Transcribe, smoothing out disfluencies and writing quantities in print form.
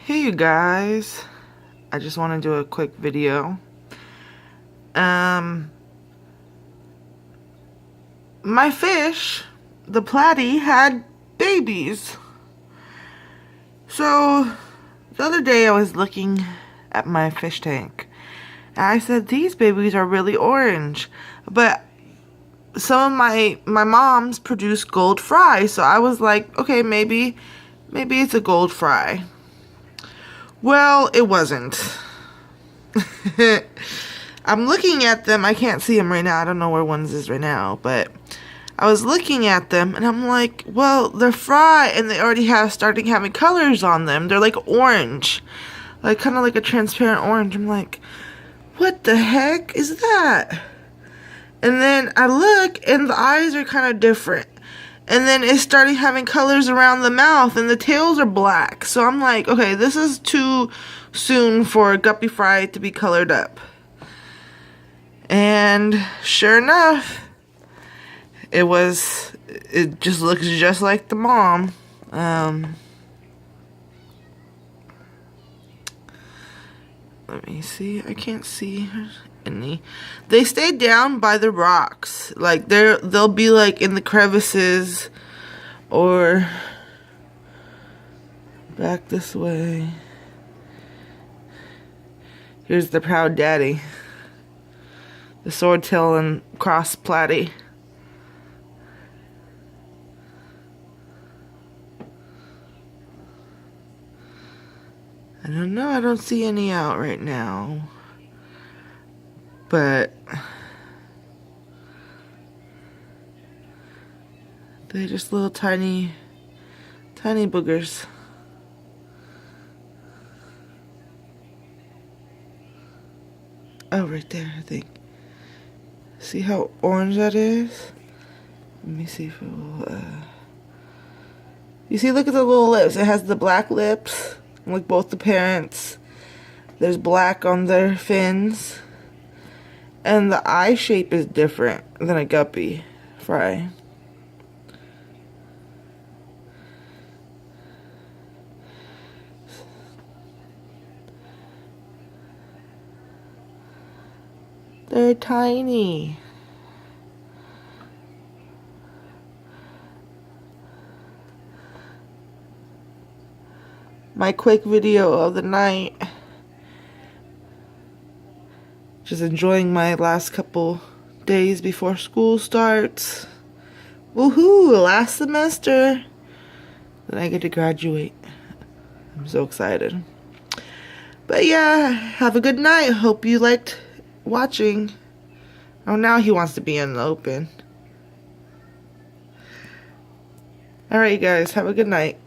Hey you guys, I just want to do a quick video. My fish, the platy, had babies. So the other day I was looking at my fish tank and I said these babies are really orange, but some of my moms produce gold fry, so I was like, okay, maybe it's a gold fry. Well, it wasn't. I'm looking at them. I can't see them right now. I don't know where one's is right now, but I was looking at them and I'm like, well, they're fry and they already starting having colors on them. They're like orange, like kind of like a transparent orange. I'm like, what the heck is that? And then I look and the eyes are kind of different. And then it's starting having colors around the mouth and the tails are black. So I'm like, okay, this is too soon for a guppy fry to be colored up. And sure enough, it just looks just like the mom. Let me see. I can't see any. They stay down by the rocks. Like they'll be like in the crevices or back this way. Here's the proud daddy. The Swordtail and cross platy. I don't know, I don't see any out right now. But they're just little tiny boogers. Oh, right there, I think. See how orange that is? Let me see if it will, You see, look at the little lips. It has the black lips, like both the parents. There's black on their fins. And the eye shape is different than a guppy fry. They're tiny. My quick video of the night. Just enjoying my last couple days before school starts. Woohoo! Last semester. Then I get to graduate. I'm so excited. But yeah, have a good night. Hope you liked watching. Oh, now he wants to be in the open. Alright, you guys, have a good night.